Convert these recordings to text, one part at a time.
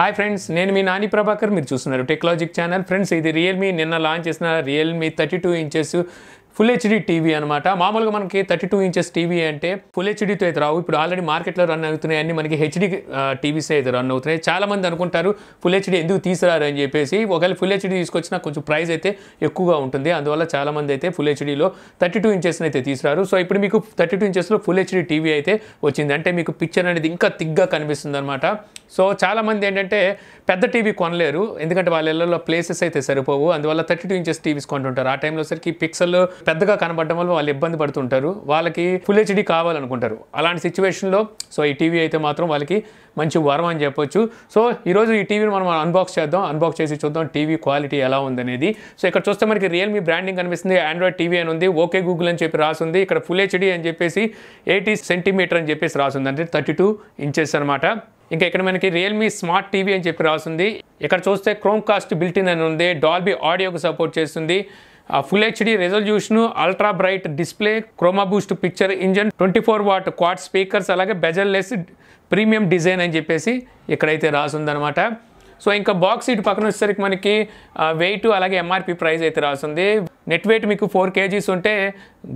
Hi friends, నేను మీ నాని ప్రభాకర్. మీరు చూస్తున్నారు టెక్లాజిక్ ఛానల్. ఫ్రెండ్స్, ఇది రియల్మీ నిన్న లాంచ్ చేసిన Realme 32 inches full HD TV అనమాట. మామూలుగా మనకి 32 ఇంచెస్ టీవీ అంటే ఫుల్ హెచ్డీతో అయితే రావు. ఇప్పుడు ఆల్రెడీ మార్కెట్లో రన్ అవుతున్నాయి అన్ని మనకి హెచ్డీ టీవీస్ అయితే రన్ అవుతున్నాయి. చాలా మంది అనుకుంటారు ఫుల్ హెచ్డీ ఎందుకు తీసుకురారు అని చెప్పేసి. ఒకవేళ ఫుల్ హెచ్డీ తీసుకొచ్చినా కొంచెం ప్రైస్ అయితే ఎక్కువగా ఉంటుంది. అందువల్ల చాలా మంది అయితే ఫుల్ హెచ్డీలో 32 ఇంచెస్ని అయితే తీసుకురారు. సో ఇప్పుడు మీకు 32 ఇంచెస్లో ఫుల్ హెచ్డీ టీవీ అయితే వచ్చింది. అంటే మీకు పిక్చర్ అనేది ఇంకా థిక్గా కనిపిస్తుంది అనమాట. సో చాలామంది ఏంటంటే పెద్ద టీవీ కొనలేరు, ఎందుకంటే వాళ్ళ ఇళ్ళలో ప్లేసెస్ అయితే సరిపోవు. అందువల్ల 32 ఇంచెస్ టీవీస్ కొంటుంటారు. ఆ టైంలో సరికి పిక్సెల్ పెద్దగా కనబడడం వల్ల వాళ్ళు ఇబ్బంది పడుతుంటారు. వాళ్ళకి ఫుల్ హెచ్డీ కావాలనుకుంటారు. అలాంటి సిచ్యువేషన్లో సో ఈ టీవీ అయితే మాత్రం వాళ్ళకి మంచి వరం అని చెప్పొచ్చు. సో ఈరోజు ఈ టీవీని మనం అన్బాక్స్ చేద్దాం. అన్బాక్స్ చేసి చూద్దాం టీవీ క్వాలిటీ ఎలా ఉందనేది. సో ఇక్కడ చూస్తే మనకి రియల్మీ బ్రాండింగ్ కనిపిస్తుంది. ఆండ్రాయిడ్ టీవీ అని ఉంది. ఓకే గూగుల్ అని చెప్పి రాసింది. ఇక్కడ ఫుల్ హెచ్డీ అని చెప్పేసి 80 సెంటీమీటర్ అని చెప్పేసి రాసింది, అంటే 32 ఇంచెస్ అనమాట. ఇంకా ఇక్కడ మనకి రియల్మీ స్మార్ట్ టీవీ అని చెప్పి రాస్తుంది. ఇక్కడ చూస్తే క్రోమ్ కాస్ట్ బిల్టిన్ అని ఉంది. డాల్బీ ఆడియోకి సపోర్ట్ చేస్తుంది. Full HD resolution, ultra bright display, Croma Boost picture engine, 24 what quad speakers, అలాగే బెజల్ లెస్ ప్రీమియం డిజైన్ అని చెప్పేసి ఇక్కడైతే రాసిందనమాట. సో ఇంకా బాక్స్ ఇటు పక్కన వచ్చేసరికి మనకి వెయిట్ అలాగే ఎంఆర్పి ప్రైస్ అయితే రాస్తుంది. నెట్ వెయిట్ మీకు 4 kgs ఉంటే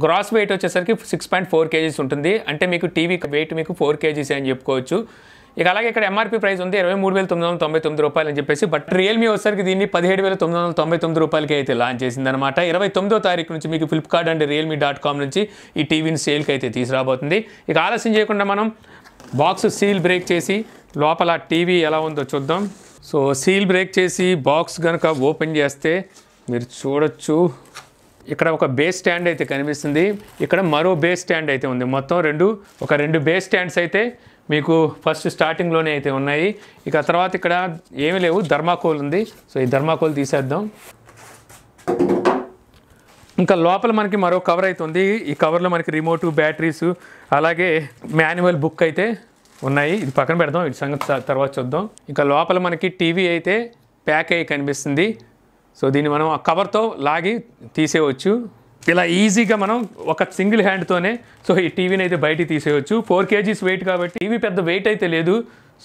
గ్రాస్ వెయిట్ వచ్చేసరికి 6.4 kgs ఉంటుంది. అంటే మీకు టీవీ వెయిట్ మీకు 4 kgs అని చెప్పుకోవచ్చు. ఇక అలాగే ఇక్కడ ఎంఆర్పీ ప్రైస్ ఉంది 23,999 రూపాయలు అని చెప్పేసి. బట్ రియల్మీ వచ్చేసరికి దీన్ని 17,999 రూపాయలకి అయితే లాంచ్ చేసింది అనమాట. 29వ తారీఖు నుంచి మీకు ఫ్లిప్కార్ట్ అండ్ realme.com నుంచి ఈ టీవీని సేల్కి అయితే తీసుకురాబోతుంది. ఇక ఆలస్యం చేయకుండా మనం బాక్స్ సీల్ బ్రేక్ చేసి లోపల టీవీ ఎలా ఉందో చూద్దాం. సో సీల్ బ్రేక్ చేసి బాక్స్ కనుక ఓపెన్ చేస్తే మీరు చూడొచ్చు, ఇక్కడ ఒక బేస్ స్టాండ్ అయితే కనిపిస్తుంది. ఇక్కడ మరో బేస్ స్టాండ్ అయితే ఉంది. మొత్తం రెండు బేస్ స్టాండ్స్ అయితే మీకు ఫస్ట్ స్టార్టింగ్లోనే అయితే ఉన్నాయి. ఇక తర్వాత ఇక్కడ ఏమీ లేవు, థర్మాకోల్ ఉంది. సో ఈ థర్మాకోల్ తీసేద్దాం. ఇంకా లోపల మనకి మరో కవర్ అయితే ఉంది. ఈ కవర్లో మనకి రిమోటు, బ్యాటరీస్, అలాగే మాన్యువల్ బుక్ అయితే ఉన్నాయి. ఇది పక్కన పెడదాం, ఇది సంగతి తర్వాత చూద్దాం. ఇంకా లోపల మనకి టీవీ అయితే ప్యాక్ అయ్యి కనిపిస్తుంది. సో దీన్ని మనం ఆ కవర్తో లాగి తీసేయవచ్చు. ఇలా ఈజీగా మనం ఒక సింగిల్ హ్యాండ్తోనే సో ఈ టీవీని అయితే బయటికి తీసేయవచ్చు. 4 kgs వెయిట్ కాబట్టి టీవీ పెద్ద వెయిట్ అయితే లేదు.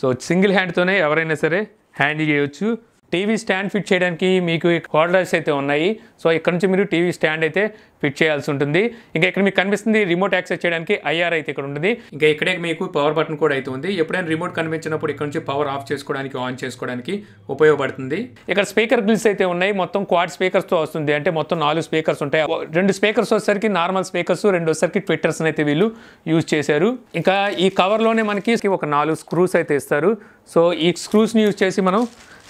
సో సింగిల్ హ్యాండ్తోనే ఎవరైనా సరే హ్యాండిల్ చేయవచ్చు. టీవీ స్టాండ్ ఫిట్ చేయడానికి మీకు హోల్డర్స్ అయితే ఉన్నాయి. సో ఇక్కడ నుంచి మీరు టీవీ స్టాండ్ అయితే ఫిట్ చేయాల్సి ఉంటుంది. ఇంకా ఇక్కడ మీకు కనిపిస్తుంది రిమోట్ యాక్సెస్ చేయడానికి IR అయితే ఇక్కడ ఉంటుంది. ఇంకా ఇక్కడే మీకు పవర్ బటన్ కూడా అయితే ఉంది. ఎప్పుడైనా రిమోట్ కనిపించినప్పుడు ఇక్కడ నుంచి పవర్ ఆఫ్ చేసుకోవడానికి, ఆన్ చేసుకోవడానికి ఉపయోగపడుతుంది. ఇక్కడ స్పీకర్ గ్రిల్స్ అయితే ఉన్నాయి. మొత్తం క్వాడ్ స్పీకర్స్తో వస్తుంది. అంటే మొత్తం 4 స్పీకర్స్ ఉంటాయి. 2 స్పీకర్స్ వచ్చేసరికి నార్మల్ స్పీకర్స్, 2 వచ్చేసరికి ట్విట్టర్స్ అయితే వీళ్ళు యూజ్ చేశారు. ఇంకా ఈ కవర్లోనే మనకి ఒక 4 స్క్రూస్ అయితే ఇస్తారు. సో ఈ స్క్రూస్ని యూజ్ చేసి మనం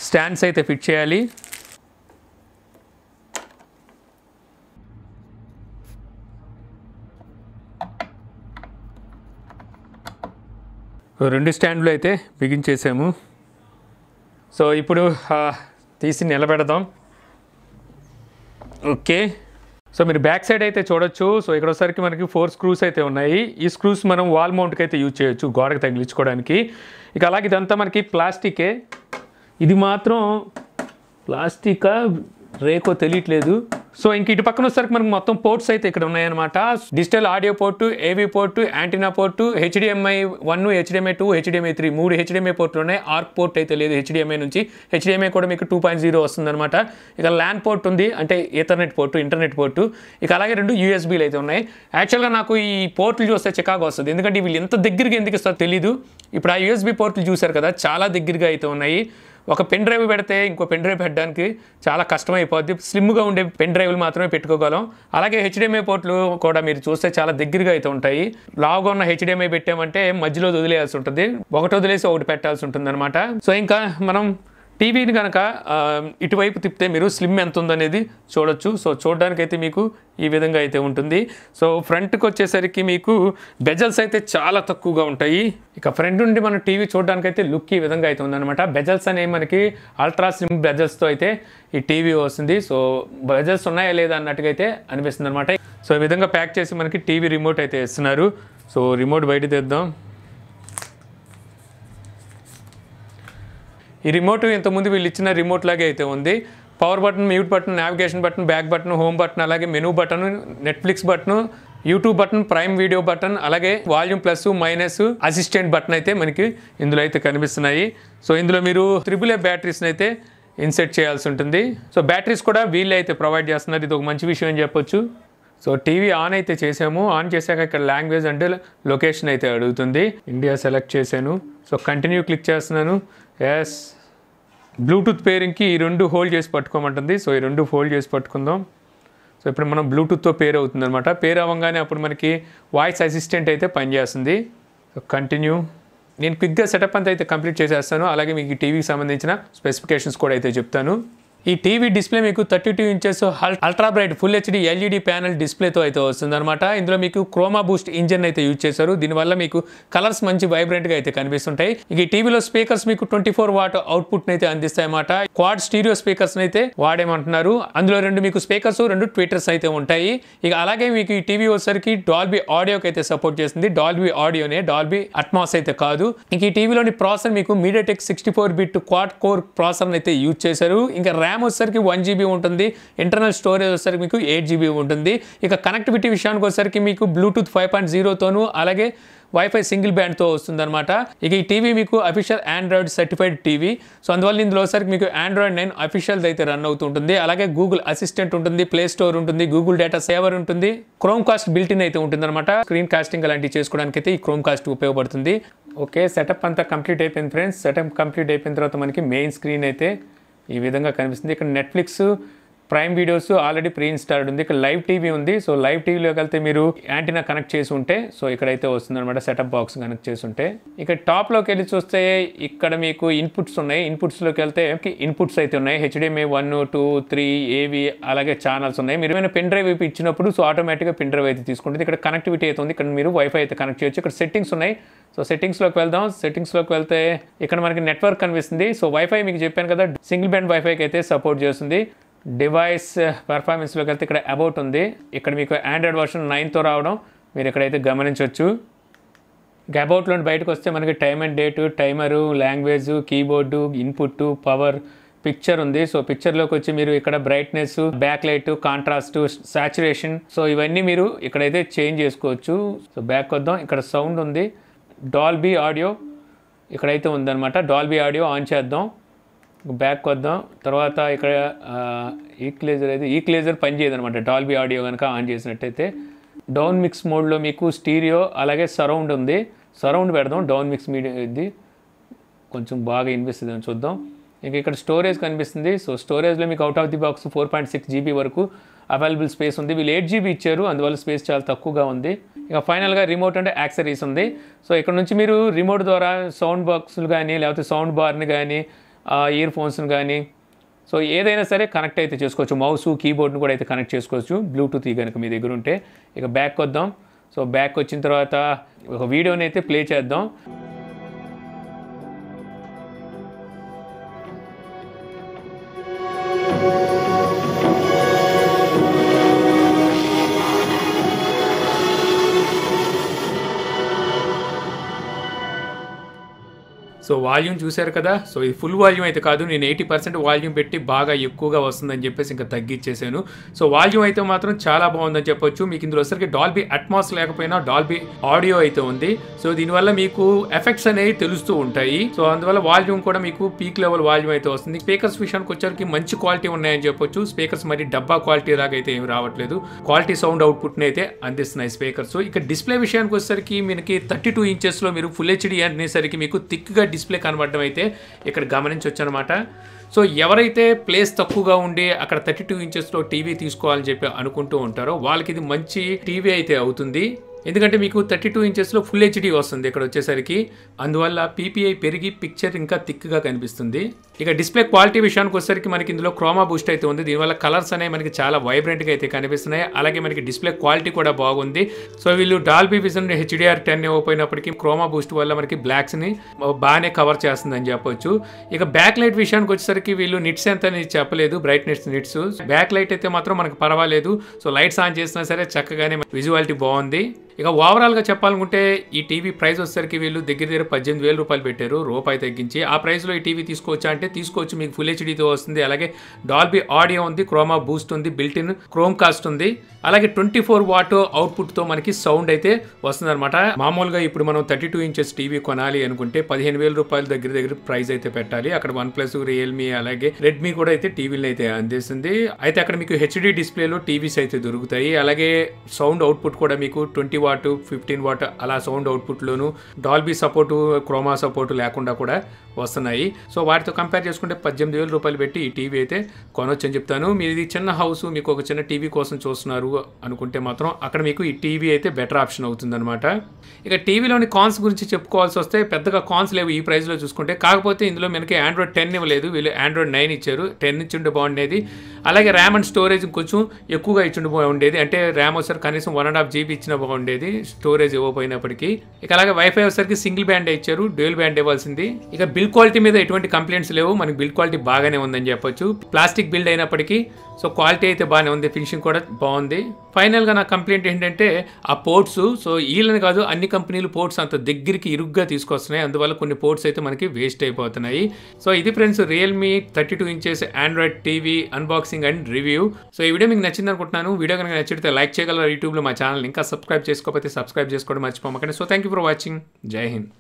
స్టాండ్స్ అయితే ఫిట్ చేయాలి. రెండు స్టాండ్లు అయితే బిగించేసాము. సో ఇప్పుడు తీసి నిలబెడదాం. ఓకే, సో మీరు బ్యాక్ సైడ్ అయితే చూడొచ్చు. సో ఇక్కడ వచ్చేసరికి మనకి 4 స్క్రూస్ అయితే ఉన్నాయి. ఈ స్క్రూస్ మనం వాల్ మౌంట్కి అయితే యూజ్ చేయొచ్చు, గోడకు తగిలించుకోవడానికి. ఇక అలాగే ఇదంతా మనకి ప్లాస్టికే. ఇది మాత్రం ప్లాస్టికా రేకో తెలియట్లేదు. సో ఇంక ఇటు పక్కన వచ్చేసరికి మనకు మొత్తం పోర్ట్స్ అయితే ఇక్కడ ఉన్నాయన్నమాట. Digital audio port, AV port, antenna port, HDMI 1, HDMI 2, HDMI 3 3 HDMI పోర్టులు ఉన్నాయి. ఆర్క్ పోర్ట్ అయితే లేదు HDMI నుంచి. HDMI కూడా మీకు 2.0 వస్తుందన్నమాట. ఇక LAN పోర్ట్ ఉంది, అంటే ఈథర్నెట్ పోర్టు, ఇంటర్నెట్ పోర్టు. ఇక అలాగే 2 USBలు అయితే ఉన్నాయి. యాక్చువల్గా నాకు ఈ పోర్టులు చూస్తే చికాకు వస్తుంది, ఎందుకంటే వీళ్ళు ఎంత దగ్గరికి ఎందుకు ఇస్తారో తెలీదు. ఇప్పుడు ఆ USB పోర్టులు చూశారు కదా, చాలా దగ్గరగా అయితే ఉన్నాయి. ఒక పెన్ డ్రైవ్ పెడితే ఇంకో పెన్ డ్రైవ్ పెట్టడానికి చాలా కష్టమైపోద్ది. స్లిమ్గా ఉండే పెన్ డ్రైవ్లు మాత్రమే పెట్టుకోగలం. అలాగే HDMI పోర్ట్లు కూడా మీరు చూస్తే చాలా దగ్గరగా అయితే ఉంటాయి. లావుగా ఉన్న HDMI పెట్టామంటే మధ్యలో వదిలేయాల్సి ఉంటుంది, ఒకటి వదిలేసి ఒకటి పెట్టాల్సి ఉంటుంది అనమాట. సో ఇంకా మనం టీవీని కనుక ఇటువైపు తిప్పితే మీరు స్లిమ్ ఎంత ఉందనేది చూడొచ్చు. సో చూడడానికి అయితే మీకు ఈ విధంగా అయితే ఉంటుంది. సో ఫ్రంట్కి వచ్చేసరికి మీకు బెజల్స్ అయితే చాలా తక్కువగా ఉంటాయి. ఇక ఫ్రంట్ నుండి మన టీవీ చూడడానికి అయితే లుక్ ఈ విధంగా అయితే ఉందన్నమాట. బెజల్స్ అనేవి మనకి అల్ట్రా స్లిమ్ బెజల్స్తో అయితే ఈ టీవీ వస్తుంది. సో బెజల్స్ ఉన్నాయా లేదా అన్నట్టుగా అయితే అనిపిస్తుంది అనమాట. సో ఈ విధంగా ప్యాక్ చేసి మనకి టీవీ రిమోట్ అయితే ఇస్తున్నారు. సో రిమోట్ బయట తెద్దాం. ఈ రిమోట్ ఇంతకుముందు వీళ్ళు ఇచ్చిన రిమోట్ లాగే అయితే ఉంది. Power button, mute button, navigation button, back button, home button, అలాగే menu button, Netflix button, YouTube button, Prime Video button, అలాగే volume plus minus, assistant button అయితే మనకి ఇందులో అయితే కనిపిస్తున్నాయి. సో ఇందులో మీరు AAA బ్యాటరీస్ని అయితే ఇన్సెట్ చేయాల్సి ఉంటుంది. సో బ్యాటరీస్ కూడా వీళ్ళే అయితే ప్రొవైడ్ చేస్తున్నారు. ఇది ఒక మంచి విషయం అని చెప్పొచ్చు. సో టీవీ ఆన్ అయితే చేసాము. ఆన్ చేశాక ఇక్కడ లాంగ్వేజ్ అంటే లొకేషన్ అయితే అడుగుతుంది. ఇండియా సెలెక్ట్ చేశాను. సో కంటిన్యూ క్లిక్ చేస్తున్నాను. ఎస్, బ్లూటూత్ పేరింగ్కి ఈ 2 హోల్డ్ చేసి పట్టుకోమంటుంది. సో ఈ 2 హోల్డ్ చేసి పట్టుకుందాం. సో ఇప్పుడు మనం బ్లూటూత్తో పేర్ అవుతుంది అనమాట. పేర్ అవ్వగానే అప్పుడు మనకి వాయిస్ అసిస్టెంట్ అయితే పనిచేస్తుంది. So continue. నేను క్విక్గా సెటప్ అంతా అయితే కంప్లీట్ చేసేస్తాను. అలాగే మీకు ఈ టీవీకి సంబంధించిన స్పెసిఫికేషన్స్ కూడా అయితే చెప్తాను. ఈ టీవీ డిస్ప్లే మీకు 32 inches ultra bright full HD LED panel డిస్ప్లేతో అయితే వస్తుందన్నమాట. ఇందులో మీకు క్రోమా బూస్ట్ ఇంజన్ అయితే యూజ్ చేశారు. దీనివల్ల మీకు కలర్స్ మంచి వైబ్రెంట్గా అయితే కనిపిస్తుంటాయి. ఇక ఈ టీవీలో స్పీకర్స్ మీకు 24 వాట్ అవుట్పుట్ అయితే అందిస్తాయి అన్నమాట. క్వాడ్ స్టీరియో స్పీకర్స్ అయితే వాడేమంటున్నారు. అందులో 2 మీకు స్పీకర్స్, 2 ట్విటర్స్ అయితే ఉంటాయి. ఇక అలాగే మీకు ఈ టీవీ వచ్చేసరికి డాల్బీ ఆడియోకి అయితే సపోర్ట్ చేస్తుంది. డాల్బీ ఆడియోనే, డాల్బీ అట్మాస్ అయితే కాదు. ఇంక ఈ టీవీలోని ప్రాసెసర్ మీకు MediaTek 64 bit quad core processor అయితే యూజ్ చేశారు. ఇంకా ర్యామ్ వచ్చేసరికి 1 GB ఉంటుంది. ఇంటర్నల్ స్టోరేజ్ వచ్చేసరికి మీకు 8 GB ఉంటుంది. ఇక కనెక్టివిటీ విషయానికి వచ్చేసరికి మీకు బ్లూటూత్ 5.0తోనూ అలాగే వైఫై సింగిల్ బ్యాండ్తో వస్తుందన్నమాట. ఇక ఈ టీవీ మీకు official Android certified TV. So అందువల్ల ఇందులో వచ్చేసరికి మీకు Android 9 అఫీషియల్ అయితే రన్ అవుతుంటుంది. అలాగే గూగుల్ అసిస్టెంట్ ఉంటుంది, ప్లే స్టోర్ ఉంటుంది, గూగుల్ డేటా సేవర్ ఉంటుంది, క్రోమ్ కాస్ట్ బిల్టిన్ అయితే ఉంటుంది అనమాట. స్క్రీన్ కాస్టింగ్ అలాంటివి చేసుకోవడానికి అయితే ఈ క్రోమ్ కాస్ట్ ఉపయోగపడుతుంది. ఓకే, సెటప్ అంతా కంప్లీట్ అయిపోయింది ఫ్రెండ్స్. సెటప్ కంప్లీట్ అయిపోయిన తర్వాత మనకి మెయిన్ స్క్రీన్ అయితే ఈ విధంగా కనిపిస్తుంది. ఇక్కడ Netflix, prime videos already pre installed ఉంది. ఇక్కడ లైవ్ టీవీ ఉంది. సో లైవ్ టీవీలోకి వెళ్తే మీరు యాంటీనా కనెక్ట్ చేసి ఉంటే సో ఇక్కడైతే వస్తుంది అనమాట. సెటప్ బాక్స్ కనెక్ట్ చేసి ఉంటే ఇక టాప్లోకి వెళ్ళి చూస్తే ఇక్కడ మీకు ఇన్పుట్స్ ఉన్నాయి. ఇన్పుట్స్లోకి వెళ్తే ఇన్పుట్స్ అయితే ఉన్నాయి. HDMI 1, 2, 3 ఏవి అలాగే ఛానల్స్ ఉన్నాయి. మీరు ఏమైనా పెన్ డ్రైవ్ ఇచ్చినప్పుడు సో ఆటోమేటిక్గా పెన్ డ్రైవ్ అయితే తీసుకుంటుంది. ఇక్కడ కనెక్టివిటీ అయితే ఉంది. ఇక్కడ మీరు వైఫై అయితే కనెక్ట్ చేయొచ్చు. ఇక్కడ సెట్టింగ్స్ ఉన్నాయి. సో సెట్టింగ్స్లోకి వెళ్దాం. సెట్టింగ్స్లోకి వెళ్తే ఇక్కడ మనకి నెట్వర్క్ కనిపిస్తుంది. సో వైఫై మీకు చెప్పాను కదా, సింగిల్ బ్యాండ్ వైఫైకి అయితే సపోర్ట్ చేస్తుంది. డివైస్ పర్ఫార్మెన్స్లోకి వెళ్తే ఇక్కడ అబౌట్ ఉంది. ఇక్కడ మీకు ఆండ్రాయిడ్ వర్షన్ 9తో రావడం మీరు ఇక్కడైతే గమనించవచ్చు. అబౌట్లో బయటకు వస్తే మనకి time and date, timer, language, keyboard, input, power, picture ఉంది. సో పిక్చర్లోకి వచ్చి మీరు ఇక్కడ brightness, back light, contrast, saturation, so ఇవన్నీ మీరు ఇక్కడైతే చేంజ్ చేసుకోవచ్చు. సో బ్యాక్ వద్దాం. ఇక్కడ సౌండ్ ఉంది. డాల్బీ ఆడియో ఇక్కడైతే ఉందన్నమాట. డాల్బీ ఆడియో ఆన్ చేద్దాం. బ్యాక్ వద్దాం. తర్వాత ఇక్కడ ఈక్లేజర్ పనిచేయదు అనమాట. డాల్బీ ఆడియో కనుక ఆన్ చేసినట్టయితే. డౌన్ మిక్స్ మోడ్లో మీకు స్టీరియో అలాగే సరౌండ్ ఉంది. సరౌండ్ పెడదాం. డౌన్ మిక్స్ మీడియా ఇది కొంచెం బాగా వినిపిస్తుంది అని చూద్దాం. ఇంక ఇక్కడ స్టోరేజ్ కనిపిస్తుంది. సో స్టోరేజ్లో మీకు out of the box 4.6 GB వరకు అవైలబుల్ స్పేస్ ఉంది. వీళ్ళు 8 GB ఇచ్చారు, అందువల్ల స్పేస్ చాలా తక్కువగా ఉంది. ఇక ఫైనల్గా రిమోట్ అంటే యాక్సరీస్ ఉంది. సో ఇక్కడ నుంచి మీరు రిమోట్ ద్వారా సౌండ్ బాక్సులు కానీ లేకపోతే సౌండ్ బార్ని కానీ ఇయర్ ఫోన్స్ని కానీ సో ఏదైనా సరే కనెక్ట్ అయితే చేసుకోవచ్చు. మౌస్, కీబోర్డ్ని కూడా అయితే కనెక్ట్ చేసుకోవచ్చు బ్లూటూత్ కనుక మీ దగ్గర ఉంటే. ఇక బ్యాక్ వద్దాం. సో బ్యాక్ వచ్చిన తర్వాత ఒక వీడియోని అయితే ప్లే చేద్దాం. సో వాల్యూమ్ చూశారు కదా. సో ఇది ఫుల్ వాల్యూమ్ అయితే కాదు, నేను 80% వాల్యూమ్ పెట్టి బాగా ఎక్కువగా వస్తుందని చెప్పేసి ఇంకా తగ్గించేసాను. సో వాల్యూమ్ అయితే మాత్రం చాలా బాగుందని చెప్పొచ్చు. మీకు ఇందులో వచ్చరికి డాల్బీ అట్మాస్ లేకపోయినా డాల్బీ ఆడియో అయితే ఉంది. సో దీనివల్ల మీకు ఎఫెక్ట్స్ అనేవి తెలుస్తూ ఉంటాయి. సో అందువల్ల వాల్యూమ్ కూడా మీకు పీక్ లెవెల్ వాల్యూమ్ అయితే వస్తుంది. స్పీకర్స్ విషయానికి వచ్చరికి మంచి క్వాలిటీ ఉన్నాయని చెప్పొచ్చు. స్పీకర్స్ మరి డబ్బా క్వాలిటీ లాగా అయితే ఏమి రావట్లేదు. క్వాలిటీ సౌండ్ అవుట్పుట్ని అయితే అందిస్తున్నాయి స్పీకర్స్. ఇక డిస్ప్లే విషయానికి వచ్చేసరికి మనకి 32 ఇంచెస్లో మీరు ఫుల్ హెచ్డి అనేసరికి మీకు థిక్గా డిస్ప్లే కనబడడం అయితే ఇక్కడ గమనించవచ్చు అనమాట. సో ఎవరైతే ప్లేస్ తక్కువగా ఉండి అక్కడ 32 ఇంచెస్లో టీవీ తీసుకోవాలని చెప్పి అనుకుంటూ ఉంటారో వాళ్ళకి ఇది మంచి టీవీ అయితే అవుతుంది. ఎందుకంటే మీకు 32 ఇంచెస్లో ఫుల్ హెచ్డి వస్తుంది ఇక్కడ వచ్చేసరికి. అందువల్ల పీపీఐ పెరిగి పిక్చర్ ఇంకా థిక్గా కనిపిస్తుంది. ఇక డిస్ప్లే క్వాలిటీ విషయానికి వచ్చేసరికి మనకి ఇందులో క్రోమా బూస్ట్ అయితే ఉంది. దీనివల్ల కలర్స్ అనేవి మనకి చాలా వైబ్రెంట్గా అయితే కనిపిస్తున్నాయి. అలాగే మనకి డిస్ప్లే క్వాలిటీ కూడా బాగుంది. సో వీళ్ళు డాల్బీ విజన్ HDR10 ఇవ్వకపోయినప్పటికీ క్రోమా బూస్ట్ వల్ల మనకి బ్లాక్స్ని బాగానే కవర్ చేస్తుందని చెప్పొచ్చు. ఇక బ్యాక్ లైట్ విషయానికి వచ్చేసరికి వీళ్ళు నిట్స్ ఎంత అని చెప్పలేదు, బ్రైట్నెస్ నిట్స్. బ్యాక్ లైట్ అయితే మాత్రం మనకు పర్వాలేదు. సో లైట్స్ ఆన్ చేసినా సరే చక్కగానే విజువాలిటీ బాగుంది. ఇక ఓవరాల్గా చెప్పాలనుకుంటే ఈ టీవీ ప్రైస్ వచ్చేసరికి వీళ్ళు దగ్గర దగ్గర 18,000 రూపాయలు పెట్టారు, రూపాయి తగ్గించి. ఆ ప్రైస్లో ఈ టీవీ తీసుకోవచ్చా అంటే తీసుకోవచ్చు. మీకు ఫుల్ హెచ్డీతో వస్తుంది, అలాగే డాల్బీ ఆడియో ఉంది, క్రోమా బూస్ట్ ఉంది, బిల్ట్ ఇన్ క్రోమ్ కాస్ట్ ఉంది, అలాగే 24 వాట్ అవుట్పుట్తో మనకి సౌండ్ అయితే వస్తుంది అనమాట. మామూలుగా ఇప్పుడు మనం 32 ఇంచెస్ టీవీ కొనాలి అనుకుంటే 15,000 రూపాయలు దగ్గర దగ్గర ప్రైస్ అయితే పెట్టాలి. అక్కడ వన్ ప్లస్, రియల్మీ, అలాగే రెడ్మీ కూడా అయితే టీవీలు అయితే అందిస్తుంది. అయితే అక్కడ మీకు హెచ్డి డిస్ప్లేలో టీవీస్ అయితే దొరుకుతాయి. అలాగే సౌండ్ అవుట్పుట్ కూడా మీకు 20 వాట్ 15 వాట్ అలా సౌండ్ అవుట్పుట్లోను డాల్బీ సపోర్టు, క్రోమా సపోర్టు లేకుండా కూడా వస్తున్నాయి. సో వాటితో కంపేర్ చేసుకుంటే 18,000 రూపాయలు పెట్టి ఈ టీవీ అయితే కొనొచ్చు అని చెప్తాను. మీరు ఇది చిన్న హౌస్, మీకు ఒక చిన్న టీవీ కోసం చూస్తున్నారు అనుకుంటే మాత్రం అక్కడ మీకు ఈ టీవీ అయితే బెటర్ ఆప్షన్ అవుతుంది అనమాట. ఇక టీవీలోని కాన్స్ గురించి చెప్పుకోవాల్సి వస్తే పెద్దగా కాన్స్ లేవు ఈ ప్రైస్లో చూసుకుంటే. కాకపోతే ఇందులో మనకి ఆండ్రాయిడ్ 10 ఇవ్వలేదు, వీళ్ళు ఆండ్రాయిడ్ 9 ఇచ్చారు. 10 ఇచ్చిండే బాగుండేది. అలాగే ర్యామ్ అండ్ స్టోరేజ్ కొంచెం ఎక్కువగా ఇచ్చిండే బాగుండేది. అంటే ర్యామ్ వచ్చేసరికి కనీసం 1.5 GB ఇచ్చిన బాగుండేది, స్టోరేజ్ ఇవ్వకపోయినప్పటికీ. ఇక అలాగే వైఫై వచ్చేసరికి సింగిల్ బ్యాండ్ ఇచ్చారు, డ్యూయల్ బ్యాండ్ ఇవ్వాల్సింది. ఇక బిల్డ్ క్వాలిటీ మీద ఎటువంటి కంప్లైంట్స్ లేవు, మనకి బిల్డ్ క్వాలిటీ బాగానే ఉందని చెప్పొచ్చు. ప్లాస్టిక్ బిల్డ్ అయినప్పటికీ సో క్వాలిటీ అయితే బాగానే ఉంది, ఫినిషింగ్ కూడా బాగుంది. ఫైనల్గా నా కంప్లైంట్ ఏంటంటే ఆ పోర్ట్స్, సో వీళ్ళని కాదు అన్ని కంపెనీలు పోర్ట్స్ అంత దగ్గరికి ఇరుగ్గా తీసుకొస్తున్నాయి, అందువల్ల కొన్ని పోర్ట్స్ అయితే మనకి వేస్ట్ అయిపోతున్నాయి. సో ఇది friends Realme 32 inches Android TV unboxing and review. So ఈ వీడియో మీకు నచ్చింది అనుకుంటున్నాను. వీడియో కనుక నచ్చితే లైక్ చేయగలరు. యూట్యూబ్లో మా ఛానల్ ఇంకా సబ్స్క్రైబ్ చేసుకోకపోతే సబ్స్క్రైబ్ చేసుకోవడం మర్చిపోమకండి. So thank you for watching. జై హింద్.